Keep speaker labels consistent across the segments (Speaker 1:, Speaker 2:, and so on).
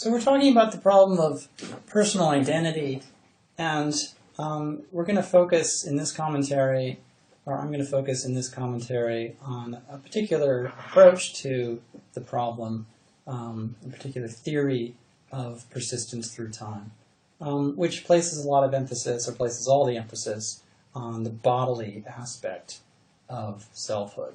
Speaker 1: So we're talking about the problem of personal identity, and we're going to focus in this commentary, or I'm going to focus in this commentary on a particular approach to the problem, a particular theory of persistence through time, which places a lot of emphasis, or places all the emphasis, on the bodily aspect of selfhood.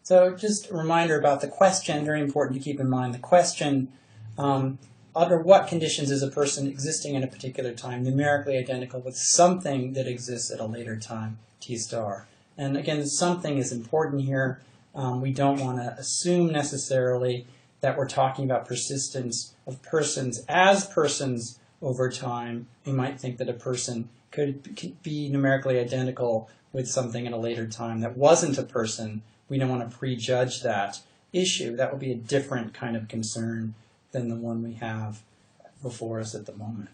Speaker 1: So just a reminder about the question, very important to keep in mind the question, under what conditions is a person existing in a particular time numerically identical with something that exists at a later time, T star. And again, something is important here. We don't want to assume necessarily that we're talking about persistence of persons as persons over time. We might think that a person could be numerically identical with something at a later time that wasn't a person. We don't want to prejudge that issue. That would be a different kind of concern than the one we have before us at the moment.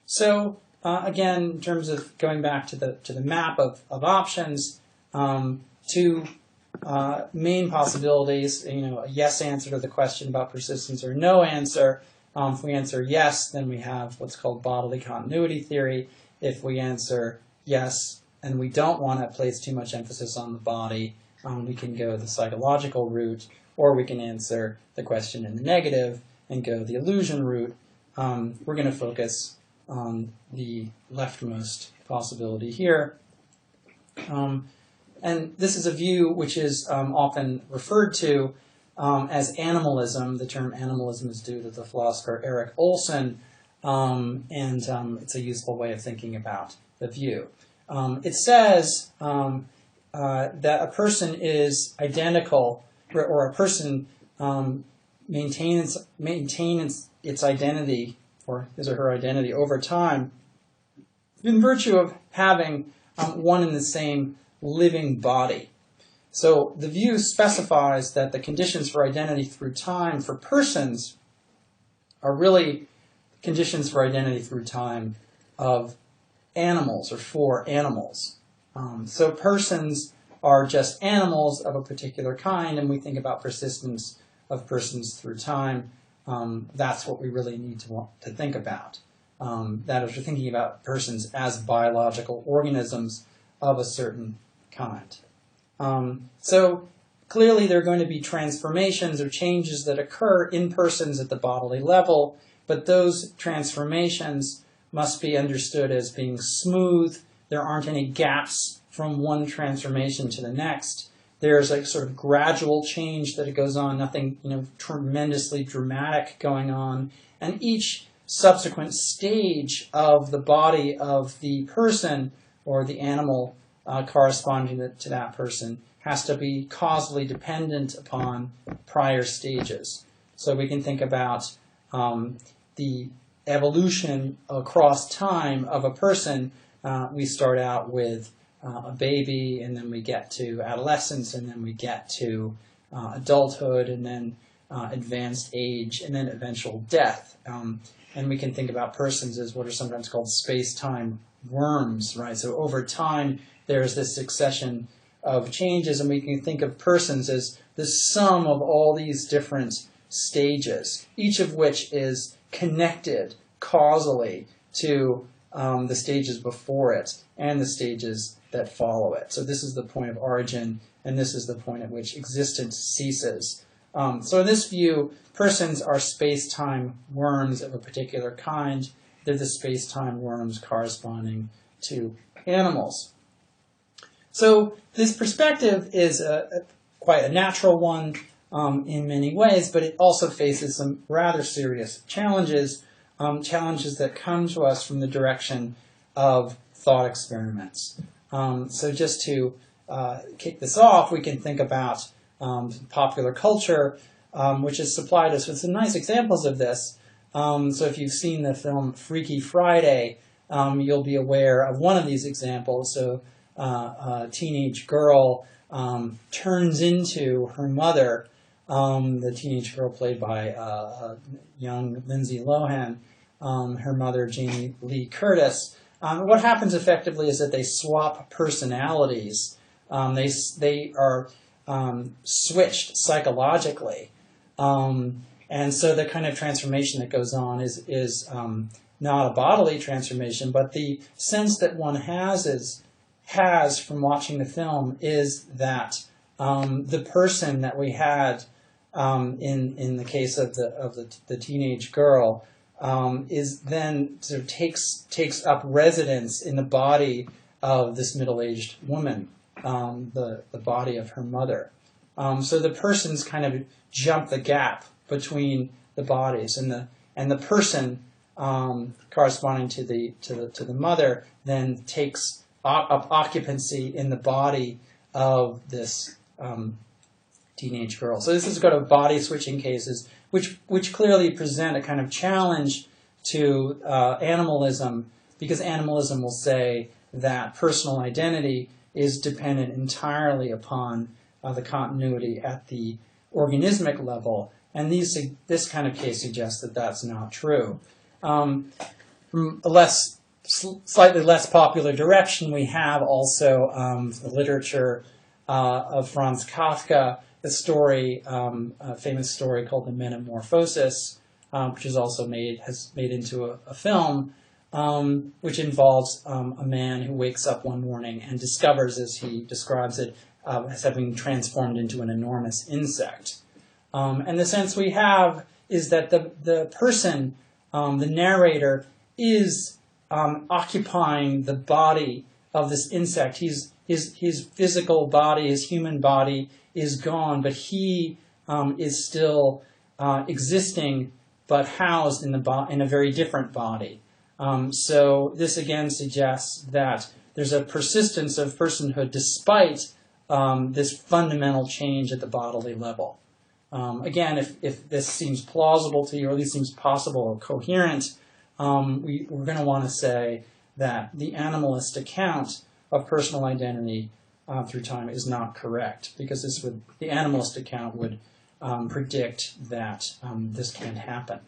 Speaker 1: So again, in terms of going back to the map of options, two main possibilities, a yes answer to the question about persistence or no answer. If we answer yes, then we have what's called bodily continuity theory. If we answer yes and we don't want to place too much emphasis on the body, we can go the psychological route, or we can answer the question in the negative and go the illusion route. We're going to focus on the leftmost possibility here. And this is a view which is often referred to as animalism. The term animalism is due to the philosopher Erik Olson, and it's a useful way of thinking about the view. It says that a person is identical, or a person maintains its identity, or his or her identity, over time in virtue of having one and the same living body. So the view specifies that the conditions for identity through time for persons are really conditions for identity through time of animals, or for animals. So persons are just animals of a particular kind, and we think about persistence of persons through time. That's what we really need to think about. That is, we're thinking about persons as biological organisms of a certain kind. So clearly there are going to be transformations or changes that occur in persons at the bodily level, but those transformations must be understood as being smooth. There aren't any gaps from one transformation to the next. There's a sort of gradual change that goes on, nothing tremendously dramatic going on. And each subsequent stage of the body of the person or the animal corresponding to that person has to be causally dependent upon prior stages. So we can think about the evolution across time of a person. We start out with a baby, and then we get to adolescence, and then we get to adulthood, and then advanced age, and then eventual death. And we can think about persons as what are sometimes called space-time worms, right? So over time, there's this succession of changes, and we can think of persons as the sum of all these different stages, each of which is connected causally to the stages before it and the stages that follow it. So this is the point of origin, and this is the point at which existence ceases. So in this view, persons are space-time worms of a particular kind. They're the space-time worms corresponding to animals. So this perspective is quite a natural one in many ways, but it also faces some rather serious challenges, challenges that come to us from the direction of thought experiments. So just to kick this off, we can think about popular culture, which has supplied us with some nice examples of this. So if you've seen the film Freaky Friday, you'll be aware of one of these examples. So a teenage girl turns into her mother, the teenage girl played by young Lindsay Lohan, her mother Jamie Lee Curtis. What happens effectively is that they swap personalities. They are switched psychologically. And so the kind of transformation that goes on is not a bodily transformation, but the sense that one has from watching the film is that the person that we had in the case of the teenage girl is then sort of takes up residence in the body of this middle-aged woman, the body of her mother. So the persons kind of jump the gap between the bodies, and the person corresponding to the mother then takes up occupancy in the body of this teenage girl. So this is kind of body switching cases, which clearly present a kind of challenge to animalism, because animalism will say that personal identity is dependent entirely upon the continuity at the organismic level, and this kind of case suggests that that's not true. From a slightly less popular direction, we have also the literature of Franz Kafka, a story, a famous story called The Metamorphosis, which is also has made into a film, which involves a man who wakes up one morning and discovers, as he describes it, as having transformed into an enormous insect. And the sense we have is that the person, the narrator, is occupying the body of this insect. His physical body, his human body, is gone, but he is still existing, but housed in a very different body. So this again suggests that there's a persistence of personhood despite this fundamental change at the bodily level. Again, if this seems plausible to you, or at least seems possible or coherent, we're going to want to say that the animalist account of personal identity through time is not correct, because the animalist account would predict that this can't happen.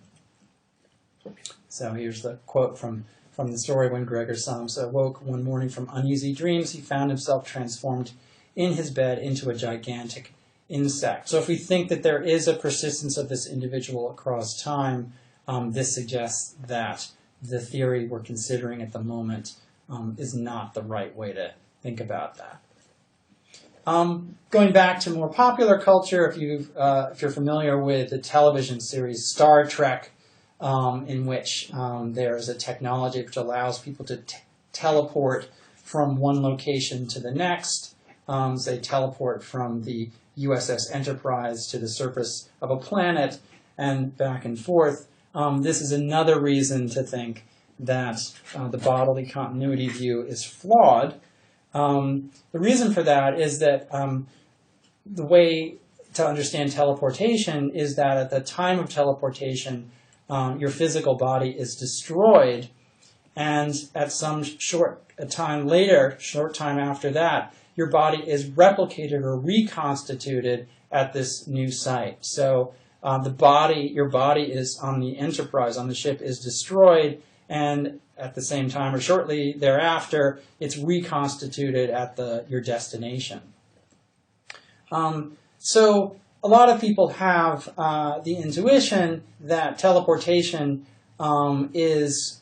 Speaker 1: So here's the quote from the story. When Gregor Samsa awoke one morning from uneasy dreams, he found himself transformed in his bed into a gigantic insect. So if we think that there is a persistence of this individual across time, this suggests that the theory we're considering at the moment is not the right way to think about that. Going back to more popular culture, if you're familiar with the television series Star Trek, in which there is a technology which allows people to teleport from one location to the next. Say teleport from the USS Enterprise to the surface of a planet and back and forth. This is another reason to think that the bodily continuity view is flawed. The reason for that is that the way to understand teleportation is that at the time of teleportation, your physical body is destroyed, and at some short time after that, your body is replicated or reconstituted at this new site. So your body is on the Enterprise, on the ship, is destroyed, and at the same time or shortly thereafter, it's reconstituted at your destination. So a lot of people have the intuition that teleportation is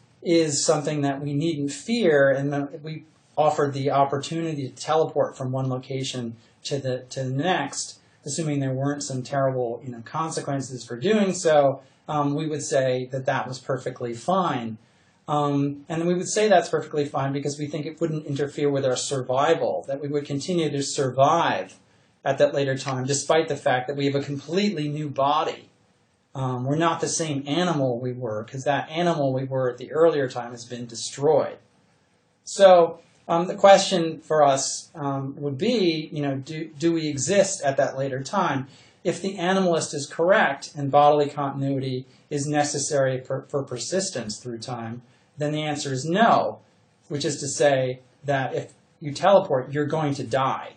Speaker 1: something that we needn't fear, and that we offered the opportunity to teleport from one location to the next, assuming there weren't some terrible consequences for doing so. We would say that was perfectly fine. And we would say that's perfectly fine because we think it wouldn't interfere with our survival, that we would continue to survive at that later time, despite the fact that we have a completely new body. We're not the same animal we were, because that animal we were at the earlier time has been destroyed. So the question for us would be, do we exist at that later time? If the animalist is correct and bodily continuity is necessary for persistence through time, then the answer is no, which is to say that if you teleport, you're going to die.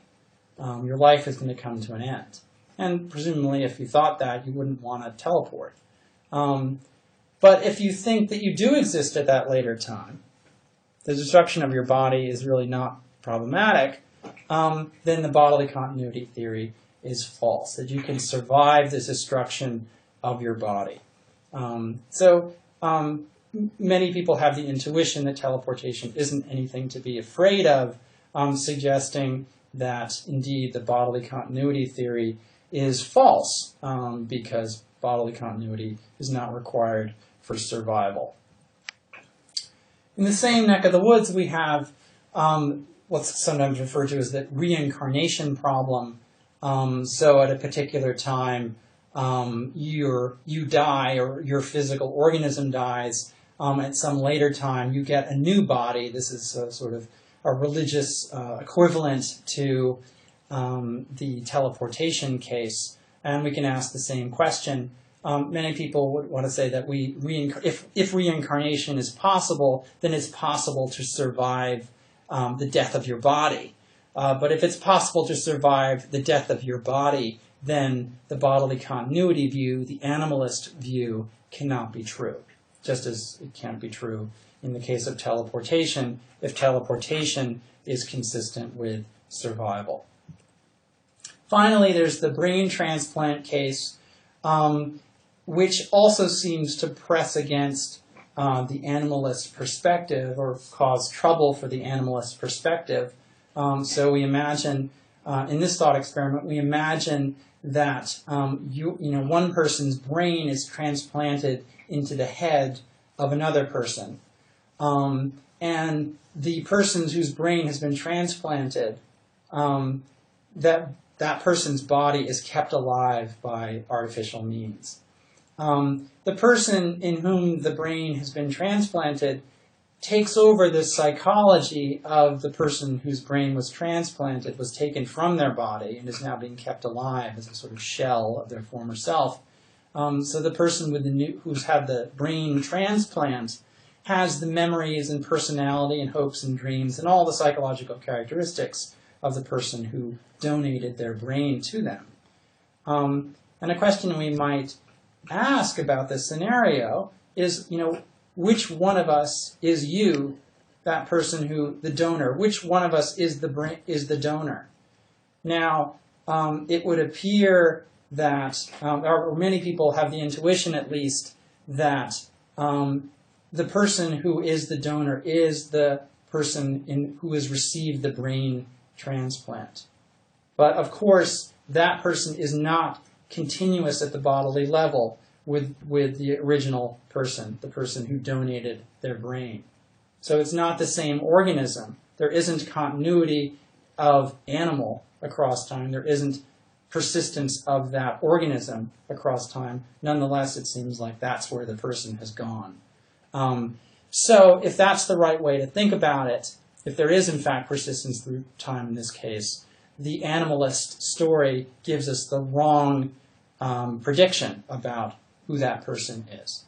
Speaker 1: Your life is going to come to an end. And presumably, if you thought that, you wouldn't want to teleport. But if you think that you do exist at that later time, the destruction of your body is really not problematic, then the bodily continuity theory is false, that you can survive the destruction of your body. Many people have the intuition that teleportation isn't anything to be afraid of, suggesting that indeed the bodily continuity theory is false, because bodily continuity is not required for survival. In the same neck of the woods, we have what's sometimes referred to as the reincarnation problem. So at a particular time, you die, or your physical organism dies. At some later time, you get a new body. This is sort of a religious equivalent to the teleportation case. And we can ask the same question. Many people would want to say that if reincarnation is possible, then it's possible to survive the death of your body. But if it's possible to survive the death of your body, then the bodily continuity view, the animalist view, cannot be true, just as it can't be true in the case of teleportation if teleportation is consistent with survival. Finally, there's the brain transplant case, which also seems to press against the animalist perspective, or cause trouble for the animalist perspective. So we imagine, in this thought experiment, we imagine that one person's brain is transplanted into the head of another person. And the person whose brain has been transplanted, that person's body is kept alive by artificial means. The person in whom the brain has been transplanted takes over the psychology of the person whose brain was transplanted, was taken from their body, and is now being kept alive as a sort of shell of their former self. So the person who's had the brain transplant has the memories and personality and hopes and dreams and all the psychological characteristics of the person who donated their brain to them. And a question we might ask about this scenario is, which one of us is you, that person the donor? Which one of us is the donor? Now, it would appear that, or many people have the intuition at least, that the person who is the donor is the person who has received the brain transplant. But of course, that person is not continuous at the bodily level with the original person, the person who donated their brain. So it's not the same organism. There isn't continuity of animal across time. There isn't persistence of that organism across time. Nonetheless, it seems like that's where the person has gone. So if that's the right way to think about it, if there is in fact persistence through time in this case, the animalist story gives us the wrong prediction about who that person is.